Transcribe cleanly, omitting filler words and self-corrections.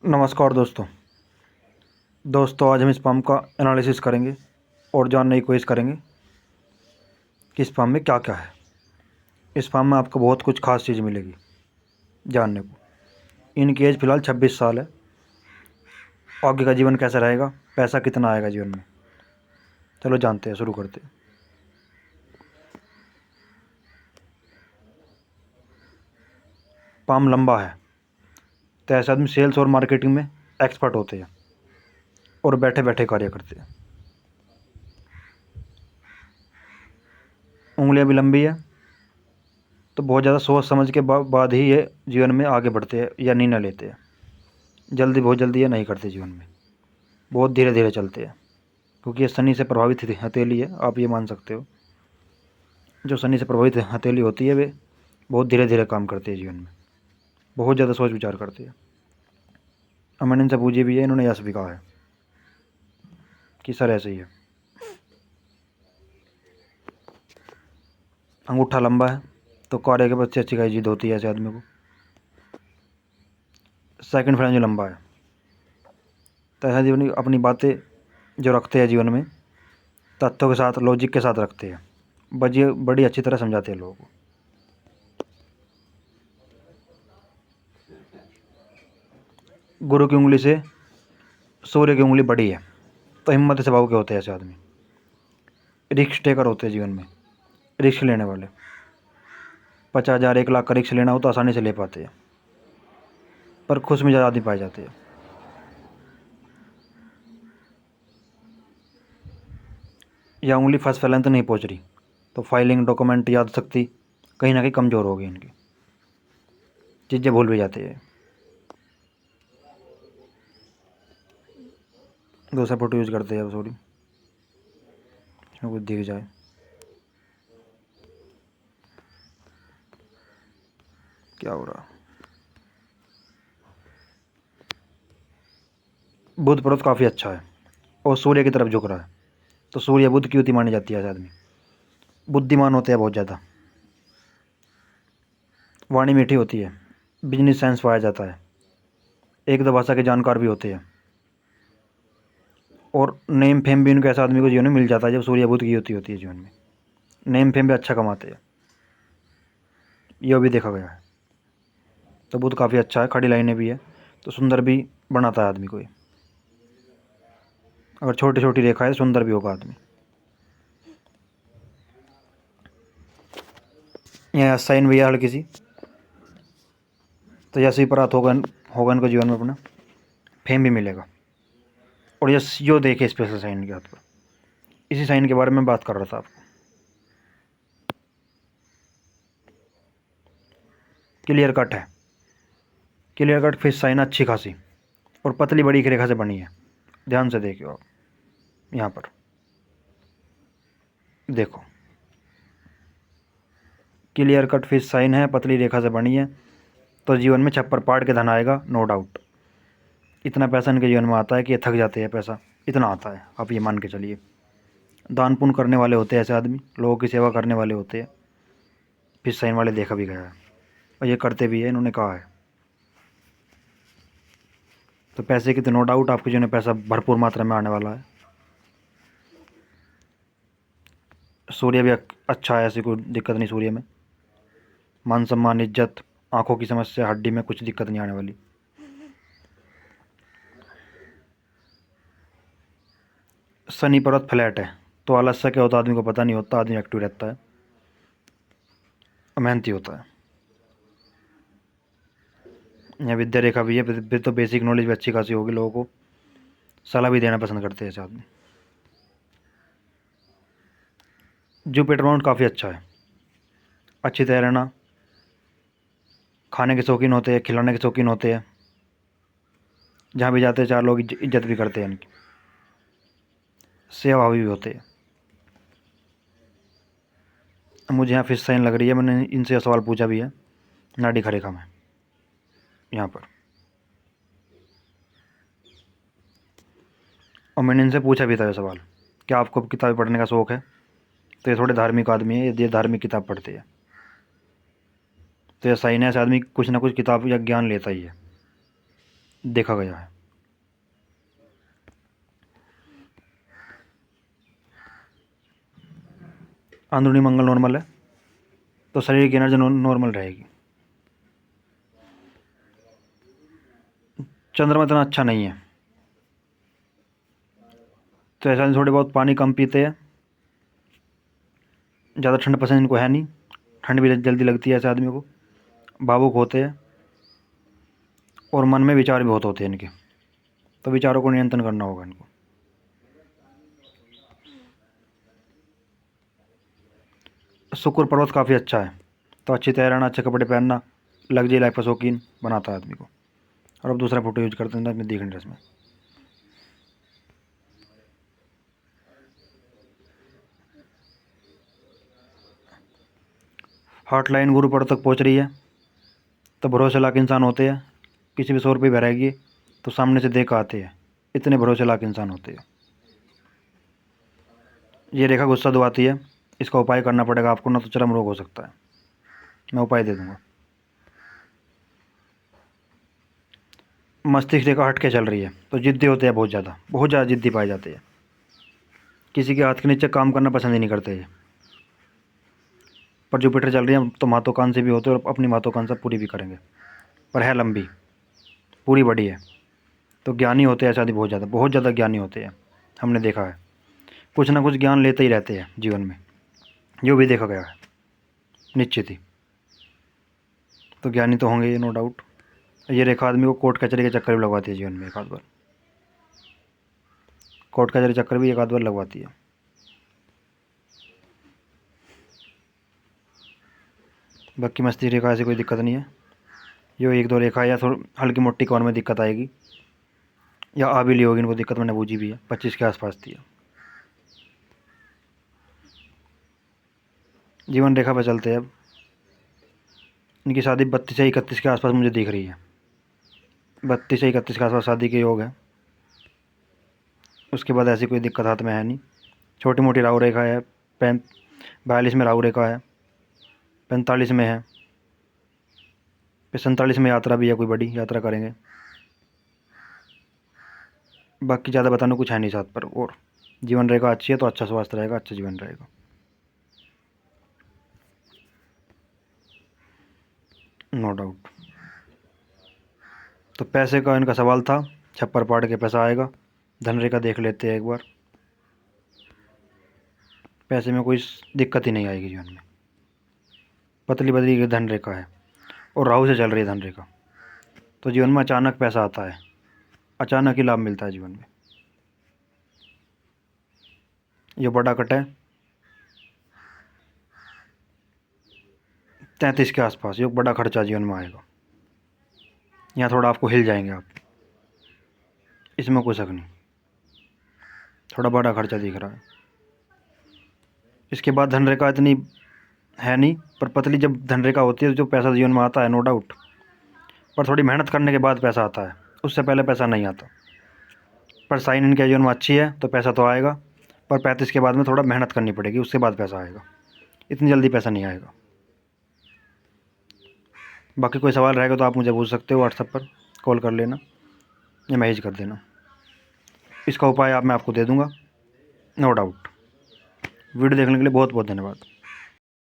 नमस्कार दोस्तों आज हम स्पैम का एनालिसिस करेंगे और जानने की कोशिश करेंगे कि स्पैम में क्या क्या है। स्पैम में आपको बहुत कुछ खास चीज़ मिलेगी जानने को। इनकी एज फ़िलहाल 26 साल है। आगे का जीवन कैसा रहेगा, पैसा कितना आएगा जीवन में, चलो जानते हैं, शुरू करते हैं। स्पैम लंबा है तो ऐसे आदमी सेल्स और मार्केटिंग में एक्सपर्ट होते हैं और बैठे बैठे कार्य करते हैं। उंगलियां भी लंबी है तो बहुत ज़्यादा सोच समझ के बाद ही ये जीवन में आगे बढ़ते हैं या निर्णय लेते हैं। बहुत जल्दी ये नहीं करते जीवन में, बहुत धीरे धीरे चलते हैं, क्योंकि ये शनि से प्रभावित हथेली है। आप ये मान सकते हो, जो शनि से प्रभावित हथेली होती है वे बहुत धीरे धीरे काम करते हैं जीवन में, बहुत ज़्यादा सोच विचार करते हैं। और मैंने इनसे पूछी भी है, इन्होंने यश भी कहा है कि सर ऐसे ही है। अंगूठा लंबा है तो कार्य के बच्चे अच्छी खासी जिद होती है ऐसे आदमी को। सेकंड फ्रेंज लंबा है तो ऐसा जीवन अपनी बातें जो रखते हैं जीवन में तथ्यों के साथ, लॉजिक के साथ रखते हैं, बड़ी अच्छी तरह समझाते हैं लोगों को। गुरु की उंगली से सूर्य की उंगली बड़ी है तो हिम्मत स्वभाव के होते हैं ऐसे आदमी। रिस्क टेकर होते हैं जीवन में, रिस्क लेने वाले। 50,000 1 लाख का रिस्क लेना हो तो आसानी से ले पाते हैं, पर खुश मिजाज आदमी पाए जाते हैं। यह उंगली फर्स्ट फैलन तो नहीं पहुंच रही तो फाइलिंग, डॉक्यूमेंट, याद शक्ति कहीं ना कहीं कमज़ोर होगी इनकी, चीज़ें भूल भी जाते हैं। दूसरा फोटो यूज़ करते हैं, सॉरी इसमें कुछ दिख जाए। क्या हो रहा, बुध पर्वत काफ़ी अच्छा है और सूर्य की तरफ झुक रहा है तो सूर्य बुध की युति मानी जाती है। ऐसे आदमी बुद्धिमान होते हैं बहुत ज़्यादा, वाणी मीठी होती है, बिजनेस सेंस पाया जाता है, एक दो भाषा के जानकार भी होते हैं और नेम फेम भी उनके ऐसे आदमी को जीवन में मिल जाता है जब सूर्य बुध की युति होती है जीवन में। नेम फेम भी अच्छा कमाते हैं, यह भी देखा गया है। तो बुध काफ़ी अच्छा है, खड़ी लाइनें भी है तो सुंदर भी बनाता है आदमी को। अगर छोटी छोटी रेखा है सुंदर भी होगा आदमी। यहाँ साइन भी है हल्की सी तो जैसे ही प्राप्त होगा इनको जीवन में अपना फेम भी मिलेगा। और यस जो देखे स्पेशल साइन के हाथ पर, इसी साइन के बारे में बात कर रहा था आपको। क्लियर कट है, क्लियर कट फिश साइन अच्छी खासी और पतली बड़ी रेखा से बनी है। ध्यान से देखियो आप, यहाँ पर देखो क्लियर कट फिश साइन है, पतली रेखा से बनी है तो जीवन में छप्पर पाड़ के धन आएगा, नो डाउट। इतना पैसा इनके जीवन में आता है कि ये थक जाते हैं, पैसा इतना आता है, आप ये मान के चलिए। दान पुण्य करने वाले होते हैं ऐसे आदमी, लोगों की सेवा करने वाले होते हैं। फिश साइन वाले देखा भी गया है और ये करते भी है, इन्होंने कहा है। तो पैसे की तो नो डाउट आपके जीवन में पैसा भरपूर मात्रा में आने वाला है। सूर्य भी अच्छा है, ऐसी कोई दिक्कत नहीं सूर्य में। मान सम्मान, इज्जत, आंखों की समस्या, हड्डी में कुछ दिक्कत नहीं आने वाली। शनि पर्वत फ्लैट है तो आलस्य क्या होता है आदमी को पता नहीं होता, आदमी एक्टिव रहता है, मेहनती होता है। यहाँ विद्या रेखा भी है, फिर तो बेसिक नॉलेज भी अच्छी खासी होगी, लोगों को सलाह भी देना पसंद करते हैं ऐसे आदमी। जुपिटर माउंट काफ़ी अच्छा है, अच्छी तरह रहना, खाने के शौकीन होते हैं, खिलाने के शौकीन होते हैं, जहाँ भी जाते हैं 4 लोग इज्जत भी करते हैं इनकी, सेवाभावी भी होते हैं। मुझे यहाँ फिश साइन लग रही है, मैंने इनसे सवाल पूछा भी है नाड़ी खरेखा में यहाँ पर, और मैंने इनसे पूछा भी था ये सवाल, क्या आपको किताबें पढ़ने का शौक़ है? तो ये थोड़े धार्मिक आदमी है, ये धार्मिक किताब पढ़ते हैं। तो ये साइन है, ऐसा आदमी कुछ ना कुछ किताब या ज्ञान लेता ही है। देखा गया है। अंदरूनी मंगल नॉर्मल है तो शरीर की एनर्जी नॉर्मल रहेगी। चंद्रमा इतना अच्छा नहीं है, तो ऐसा थोड़े बहुत पानी कम पीते हैं। ज़्यादा ठंड पसंद इनको है नहीं, ठंड भी जल्दी लगती है ऐसे आदमी को। भावुक होते हैं और मन में विचार भी बहुत होते हैं इनके, तो विचारों को नियंत्रण करना होगा इनको। शुक्र पर्वत काफ़ी अच्छा है, तो अच्छी तैयार रहना, अच्छे कपड़े पहनना, लग्जरी लाइफ का शौकीन बनाता है आदमी को। और अब दूसरा फोटो यूज करते हैं अपनी देखने ड्रेस में। हॉट लाइन गुरु पर्वत तक पहुंच रही है, तो भरोसे लायक इंसान होते हैं। किसी भी 100 रुपये बहराएगी तो सामने से देख आते हैं, इतने भरोसे लायक इंसान होते हैं। ये रेखा गुस्सा दुआती है, इसका उपाय करना पड़ेगा आपको, ना तो चरम रोग हो सकता है। मैं उपाय दे दूंगा। मस्तिष्क रेखा हट के चल रही है, तो जिद्दी होते हैं, बहुत ज़्यादा जिद्दी पाए जाते हैं। किसी के हाथ के नीचे काम करना पसंद ही नहीं करते ये। पर जुपिटर चल रही है तो महत्वाकांक्षी भी होते हैं और अपनी महत्वाकांक्षा पूरी भी करेंगे, पर है लंबी, पूरी बड़ी है। तो ज्ञानी होते हैं ऐसा, बहुत ज़्यादा ज्ञानी होते हैं, हमने देखा है। कुछ ना कुछ ज्ञान लेते ही रहते हैं जीवन में, जो भी देखा गया है निश्चित ही। तो ज्ञानी तो होंगे ये, नो डाउट। ये रेखा आदमी को कोर्ट कचहरी के चक्कर भी लगवाती है जीवन में, एक आध बार कोर्ट कचहरी चक्कर भी एक आध बार लगवाती है। बाकी मस्तिष्क रेखा ऐसी कोई दिक्कत नहीं है। जो एक दो रेखा या थोड़ी हल्की मोटी कौन में दिक्कत आएगी या आ भी ली होगी इनको दिक्कत, मैंने बूझी भी है, 25 के आसपास थी। जीवन रेखा पर चलते हैं अब। इनकी शादी 32 से 31 के आसपास मुझे दिख रही है। 32 से 31 के आसपास शादी के योग है। उसके बाद ऐसी कोई दिक्कत हाथ में है नहीं। छोटी मोटी राहु रेखा है, 42 में राहु रेखा है, 45 में है, फिर 47 में यात्रा भी है, कोई बड़ी यात्रा करेंगे। बाकी ज़्यादा बताने कुछ है नहीं साथ पर। और जीवन रेखा अच्छी है तो अच्छा स्वास्थ्य रहेगा, अच्छा जीवन रहेगा, नो डाउट। तो पैसे का इनका सवाल था, छप्पर पाड़ के पैसा आएगा। धन रेखा देख लेते हैं एक बार। पैसे में कोई दिक्कत ही नहीं आएगी जीवन में। पतली बदली की धन रेखा है और राहु से चल रही है धन रेखा, तो जीवन में अचानक पैसा आता है, अचानक ही लाभ मिलता है जीवन में। ये बड़ा कट है 33 के आसपास, ये बड़ा खर्चा जीवन में आएगा। यहाँ थोड़ा आपको हिल जाएंगे आप, इसमें कोई शक नहीं, थोड़ा बड़ा खर्चा दिख रहा है। इसके बाद धन रेखा इतनी है नहीं, पर पतली जब धन रेखा होती है तो जो पैसा जीवन में आता है, नो डाउट, पर थोड़ी मेहनत करने के बाद पैसा आता है, उससे पहले पैसा नहीं आता। पर साइन इनके जीवन में अच्छी है तो पैसा तो आएगा, पर 35 के बाद में थोड़ा मेहनत करनी पड़ेगी, उसके बाद पैसा आएगा, इतनी जल्दी पैसा नहीं आएगा। बाकी कोई सवाल रहेगा तो आप मुझे पूछ सकते हो, व्हाट्सएप पर कॉल कर लेना या मैसेज कर देना। इसका उपाय मैं आपको दे दूँगा, नो डाउट। वीडियो देखने के लिए बहुत बहुत धन्यवाद।